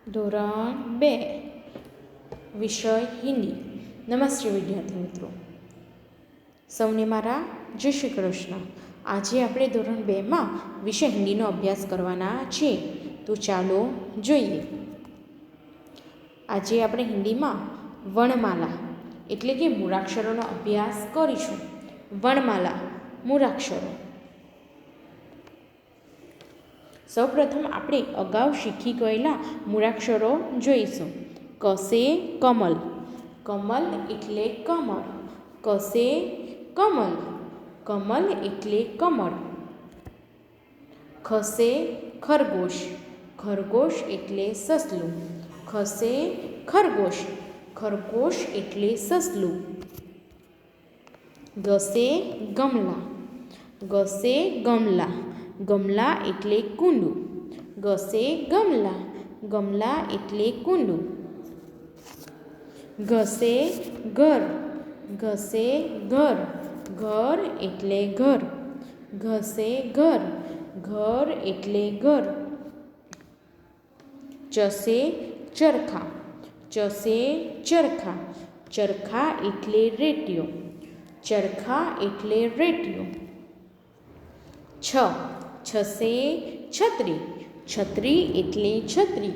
ધોરણ 2 વિષય હિન્દી. નમસ્તે વિદ્યાર્થી મિત્રો, સૌને મારા જય શ્રી કૃષ્ણ. આજે આપણે ધોરણ 2માં વિષય હિન્દીનો અભ્યાસ કરવાના છે. તો ચાલો જોઈએ. આજે આપણે હિન્દીમાં વર્ણમાલા એટલે કે મૂળાક્ષરોનો અભ્યાસ કરીશું. વર્ણમાલા, મૂળાક્ષરો. સૌપ્રથમ આપણે અગાઉ શીખી ગયેલા મૂળાક્ષરો જોઈશું. કસે કમલ, કમલ એટલે કમળ. કસે કમલ, કમલ એટલે કમળ. ખસે ખરગોશ, ખરગોશ એટલે સસલું. ખસે ખરગોશ, ખરગોશ એટલે સસલું. ગસે ગમલા, ગસે ગમલા, ગમલા એટલે કુંડું. ગસે ગમલા, ગમલા એટલે કુંડું. ઘસે ઘર, ઘસે ઘર, ઘર એટલે ઘર. ઘસે ઘર, ઘર એટલે ઘર. ચસે ચરખા, ચસે ચરખા, ચરખા એટલે રેટિયો. ચરખા એટલે રેટિયો. છસે છત્રી, છત્રી એટલે છત્રી.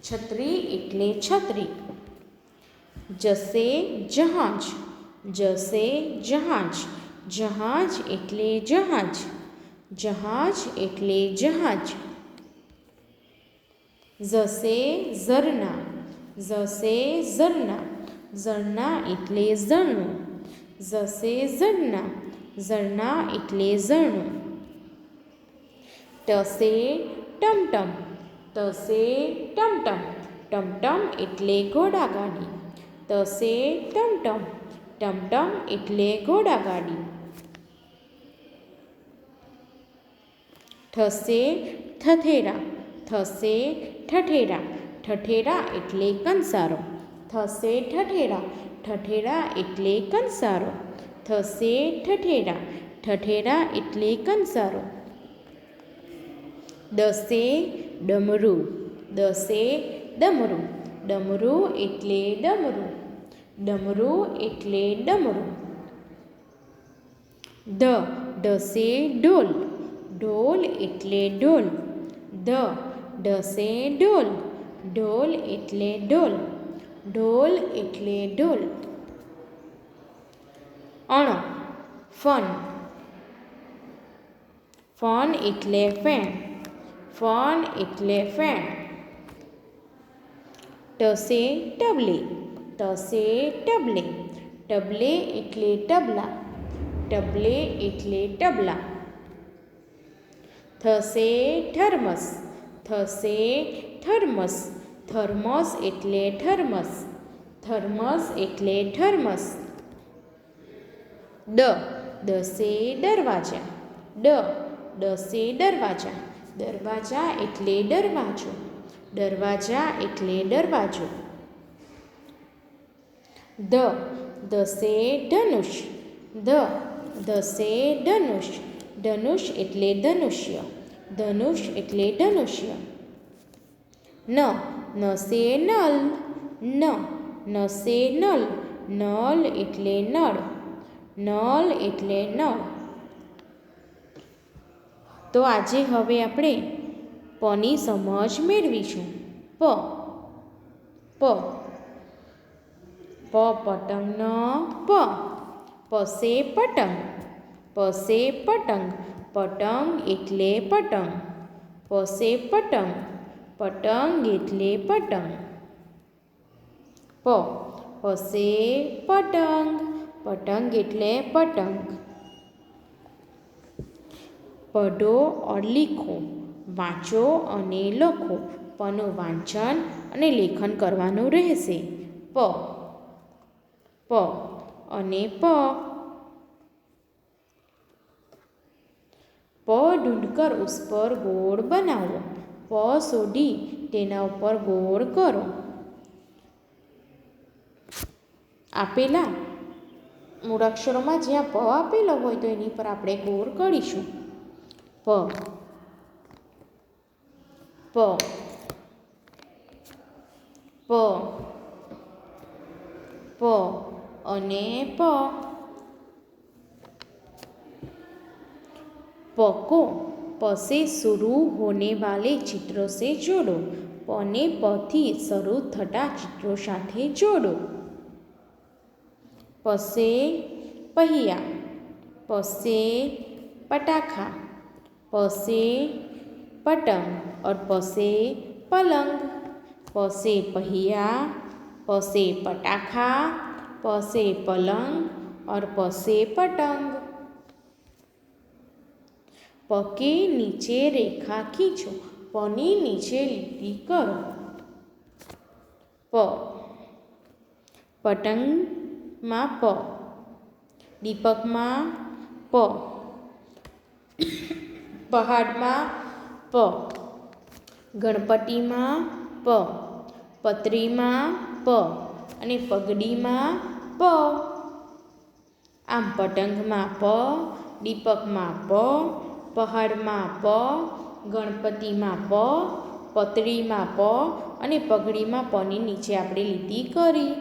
છત્રી એટલે છત્રી. જસે જહાજ, જસે જહાજ, જહાજ એટલે જહાજ. જહાજ એટલે જહાજ. ઝસે ઝરણા, ઝસે ઝરણા, ઝરણા એટલે ઝરણું. ઝસે ઝરણા, ઝરણા એટલે ઝરણું. ટસે ટમટમ, ટસે ટમટમ, ટમટમ એટલે ઘોડાગાડી. ટસે ટમટમ, ટમટમ એટલે ઘોડાગાડી. ઠસે ઠઠેરા, ઠસે ઠઠેરા, ઠઠેરા એટલે કંસારો. ઠસે ઠઠેરા, ઠઠેરા એટલે કંસારો. ઠસે ઠઠેરા, ઠઠેરા એટલે કંસારો. દસે ડમરું, દસે ડમરું, ડમરું એટલે ડમરું. ડમરું એટલે ડમરું. ઢસે ઢોલ, ઢોલ એટલે ઢોલ. ઢસે ઢોલ, ઢોલ એટલે ઢોલ. ઢોલ એટલે ઢોલ. ફન, ફન એટલે ફેણ. ફન એટલે ફેણ. ટસે ટબલે, ટસે ટબલે, ટબલે એટલે તબલા. ટબલે એટલે તબલા. થસે થર્મસ, થસે થર્મસ, થર્મસ એટલે થર્મસ. થર્મસ એટલે થર્મસ. દસે દરવાજા, દસે દરવાજા, દરવાજા એટલે દરવાજો. દરવાજા એટલે દરવાજો. દસે ધનુષ, દસે ધનુષ, ધનુષ એટલે ધનુષ્ય. ધનુષ એટલે ધનુષ્ય. નસે નલ, નસે નલ, નલ એટલે નળ. નળ એટલે નળ. તો આજે હવે આપણે પની સમજ મેળવીશું. પ પતંગનો પ. પસે પતંગ, પસે પતંગ, પતંગ એટલે પતંગ. પસે પતંગ, પતંગ એટલે પતંગ. પસે પતંગ, પતંગ એટલે પતંગ. પઢો ઓર લીખો, વાંચો અને લખો. પનું વાંચન અને લેખન કરવાનું રહેશે. પ અને પ ઢૂંઢકર ઉસ પર ગોળ બનાવો. પ શોધી તેના ઉપર ગોળ કરો. આપેલા મૂળાક્ષરોમાં જ્યાં પ આપેલો હોય તો એની પર આપણે ગોળ કરીશું. પ પ અને પ। पको प से शुरू होने वाले चित्रों से जोड़ो। प ने प थी शुरू थता चित्रों साथे जोड़ो। प से पहिया, प से पटाखा, प से पतंग और प से पलंग। प से पहिया, प से पटाखा, प से पलंग और प से पतंग। प के नीचे रेखा खींचो। प नी नीचे લીટી કરો। प પતંગમાં પ, દીપકમાં પ, પહાડમાં પ, ગણપતિમાં પ, પતરીમાં પ અને પગડીમાં પ। આમ પતંગમાં પ, દીપકમાં પ, પહાડમાં પ, ગણપતિમાં પ, પતરીમાં પ અને પગડીમાં પની નીચે આપણે લીટી કરી।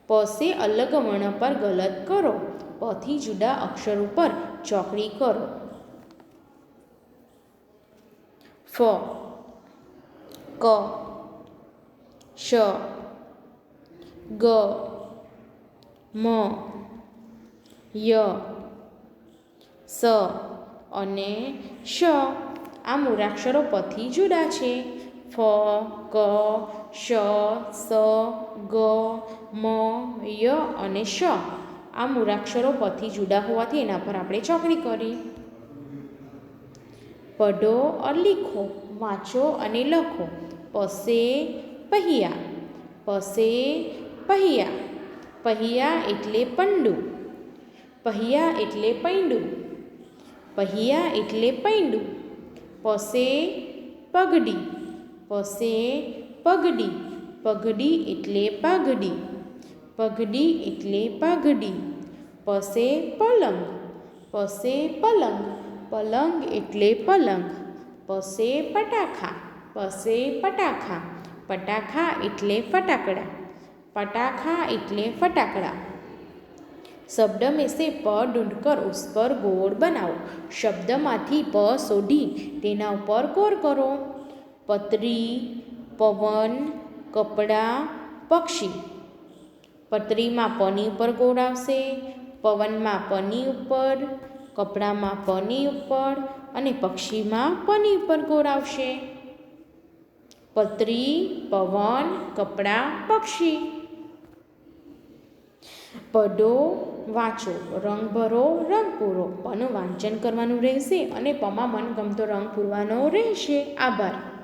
પ से अलग वर्ण पर गलत करो। प थी जुदा अक्षर पर चौकड़ी करो। फ, क, श, ग, म, य, स અને શ આ મૂળાક્ષરો પથી જુદા છે। ફ, ક, શ, સ, ગ, મ, ય અને શ આ મૂળાક્ષરો પથી જુદા હોવાથી એના પર આપણે ચોકડી કરી। पढ़ो और लिखो, वाँचो અને લખો। પ से पहिया, પ से पहिया, पहिया એટલે પંડું, पहिया એટલે પૈંડું, पहिया એટલે પૈંડું। પ से પગડી, પ से પગડી, પગડી એટલે પાઘડી, પગડી એટલે પાઘડી। પ से પલંગ, પ से પલંગ, પલંગ એટલે પલંગ। પ से પટાખા, પ से પટાખા, પટાખા એટલે ફટાકડા, पटाखा એટલે फटाकड़ा। शब्द में से प ढूंढकर उस पर गोल बनाओ। शब्द माथी प शोधी तेना पर गोल करो। पतरी, पवन, कपड़ा, पक्षी। पतरी में पनी ऊपर गोल आवशे, पवन में पनी ऊपर, कपड़ा में पनी ऊपर अने पक्षी में पनी ऊपर गोल आवशे। पतरी, पवन, कपड़ा, पक्षी। पढ़ो, वाँचो, रंग भरो, रंग पूरो। पનું વાંચન કરવાનું રહેશે અને પમાં મનગમતો રંગ પૂરવાનો રહેશે। આભાર।